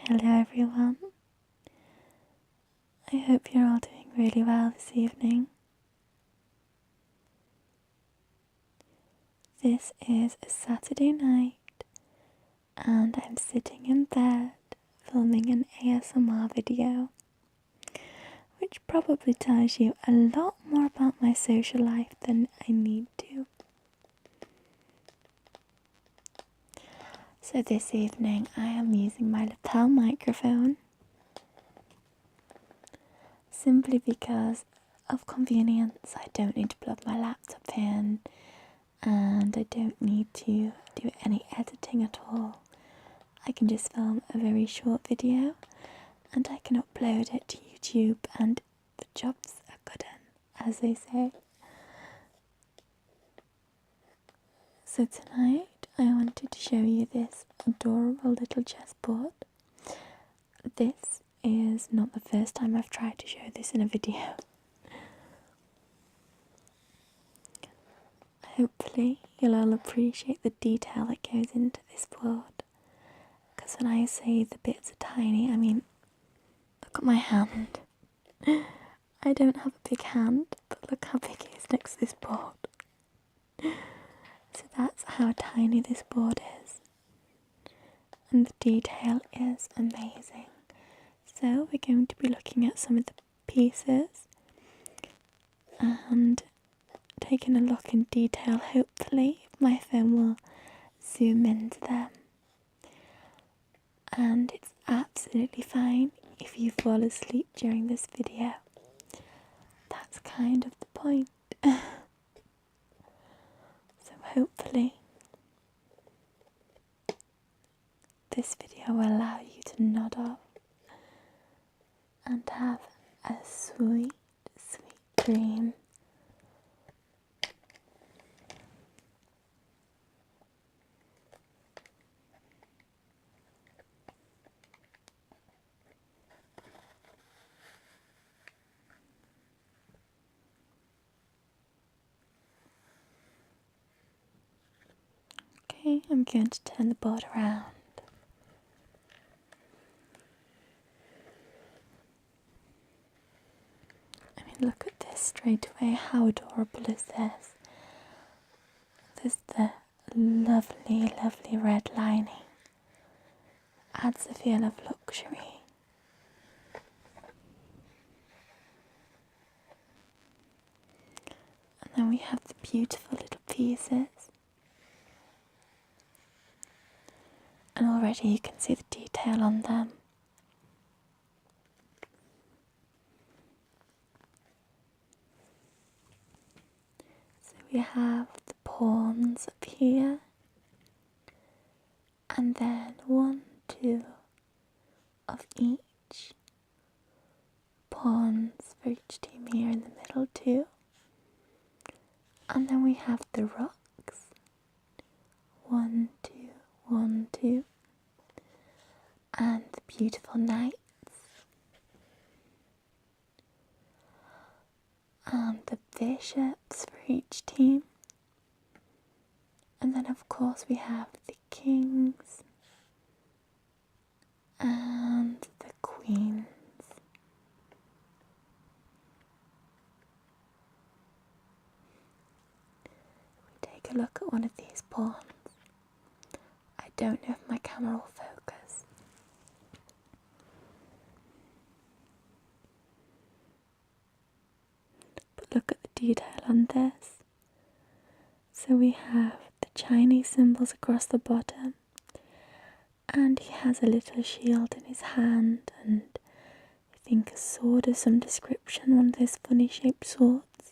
Hello everyone. I hope you're all doing really well this evening. This is a Saturday night and I'm sitting in bed filming an ASMR video, which probably tells you a lot more about my social life than I need to. So this evening I am using my lapel microphone simply because of convenience. I don't need to plug my laptop in and I don't need to do any editing at all. I can just film a very short video and I can upload it to YouTube and the job's a good one, as they say. So tonight I wanted to show you this adorable little chessboard. This is not the first time I've tried to show this in a video. Hopefully you'll all appreciate the detail that goes into this board, because when I say the bits are tiny, I mean, look at my hand. I don't have a big hand, but look how big it is next to this board. So that's how tiny this board is, and the detail is amazing. So we're going to be looking at some of the pieces and taking a look in detail. Hopefully my phone will zoom into them, and it's absolutely fine if you fall asleep during this video. That's kind of the point. So hopefully this video will allow you to nod off and have a sweet, sweet dream. Okay, I'm going to turn the board around. I mean, look at this straight away. How adorable is this? There's the lovely, lovely red lining. Adds a feel of luxury. And then we have the beautiful little pieces. And already you can see the detail on them. So we have the pawns up here, and then 1, 2 of each. Pawns for each team here in the middle too. And then we have the rocks. 1, 2, 1, 2. And the beautiful knights. And the bishops for each team. And then of course we have the kings and the queens. We take a look at one of these pawns. I don't know if my camera will focus. But look at the detail on this. So we have the Chinese symbols across the bottom, and he has a little shield in his hand, and I think a sword of some description, one of those funny shaped swords.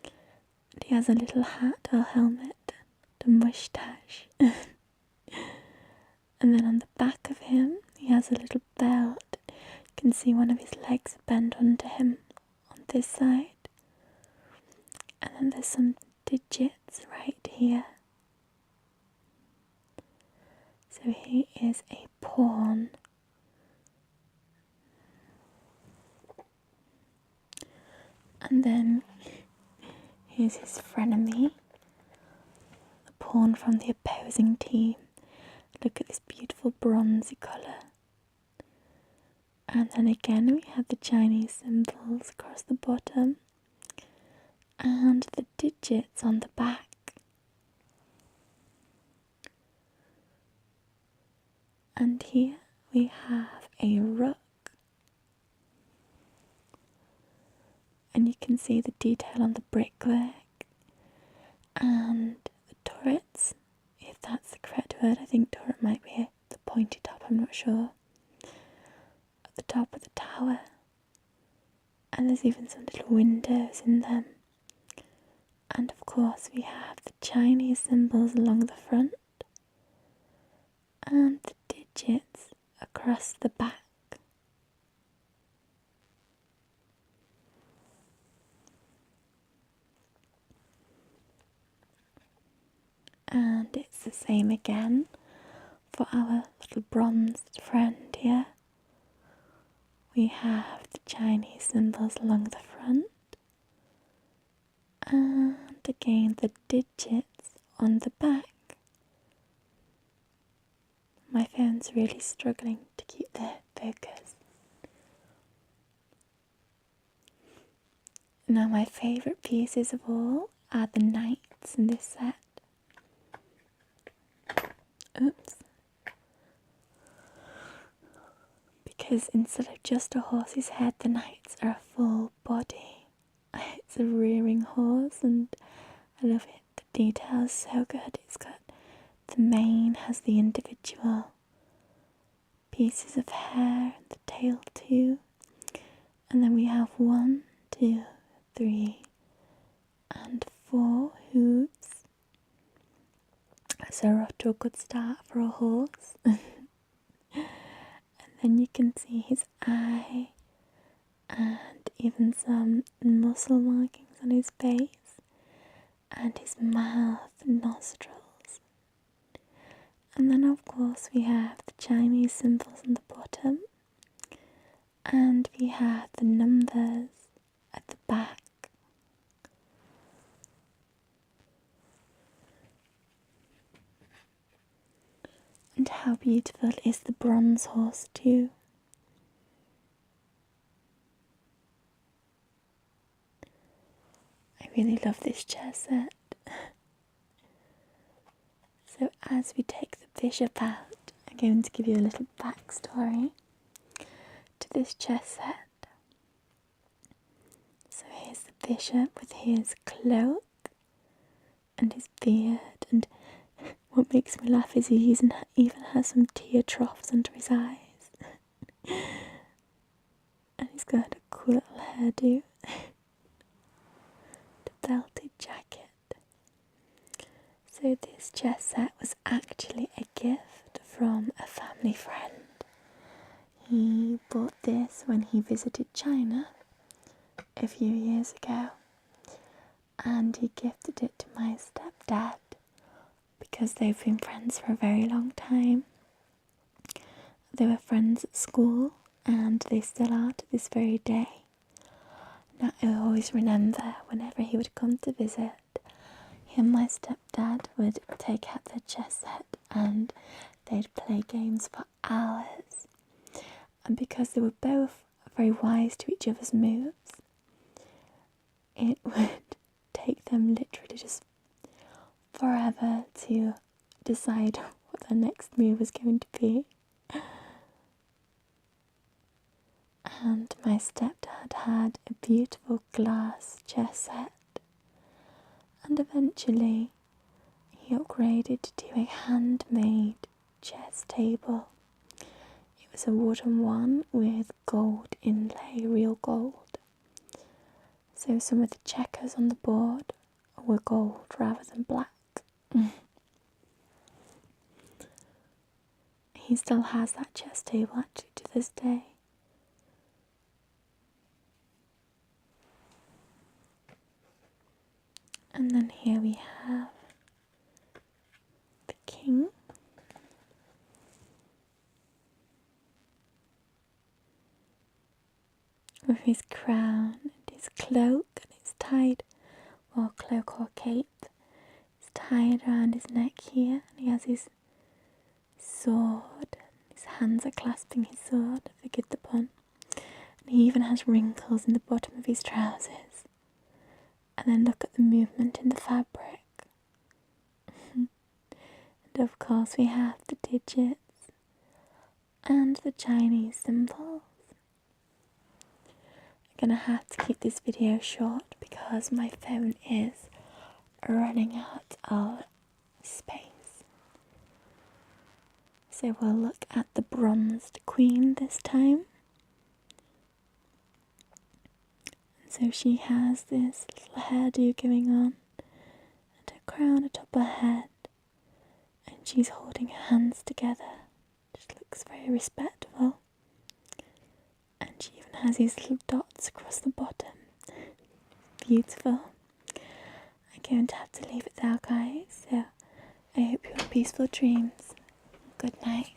And he has a little hat or helmet and a moustache. And then on the back of him he has a little belt. You can see one of his legs bent under him on this side. And then there's some digits right here. So he is a pawn. And then here's his frenemy, the pawn from the opposing team. Look at this beautiful bronzy colour. And then again we have the Chinese symbols across the bottom and the digits on the back. And here we have a rook, and you can see the detail on the brickwork and the turrets, if that's the correct word. I think turret might be the pointy top, I'm not sure. At the top of the tower, and there's even some little windows in them. And of course we have the Chinese symbols along the front and the digits across the back. And it's the same again for our little bronzed friend here. We have the Chinese symbols along the front and again the digits on the back. My phone's really struggling to keep the focus. Now my favourite pieces of all are the knights in this set. Oops. Because instead of just a horse's head, the knights are a full body. It's a rearing horse and I love it. The detail is so good. It's got the mane has the individual pieces of hair and the tail too. And then we have 1, 2, 3 and 4 hooves. So we're off to a good start for a horse. And then you can see his eye and even some muscle markings on his face and his mouth and nostrils. And then of course we have the Chinese symbols on the bottom and we have the numbers at the back. And how beautiful is the bronze horse too. I really love this chess set. So as we take the bishop out, I'm going to give you a little backstory to this chess set. So here's the bishop with his cloak and his beard, and what makes me laugh is he even has some tear troughs under his eyes. And he's got a cool little hairdo. The belted jacket. So this chess set was actually a gift from a family friend. He bought this when he visited China a few years ago, and he gifted it to my stepdad because they've been friends for a very long time. They were friends at school and they still are to this very day. Now I always remember whenever he would come to visit, he and my stepdad would take out their chess set and they'd play games for hours. And because they were both very wise to each other's moves, it would take them literally just forever to decide what their next move was going to be. And my stepdad had a beautiful glass chess set, and eventually he upgraded to a handmade chess table. It was a wooden one with gold inlay, real gold. So some of the checkers on the board were gold rather than black. He still has that chess table actually to this day. And then here we have the king. With his crown and his cloak, and it's tied, well, cloak or cape, it's tied around his neck here, and he has his sword. His hands are clasping his sword, forgive the pun. He even has wrinkles in the bottom of his trousers. And then look at the movement in the fabric. And of course we have the digits and the Chinese symbols. I'm gonna have to keep this video short because my phone is running out of space. So we'll look at the bronzed queen this time. So she has this little hairdo going on and a crown atop her head, and she's holding her hands together. Just looks very respectful. And she even has these little dots across the bottom. Beautiful. I'm going to have to leave it there, guys. So I hope you have peaceful dreams. Good night.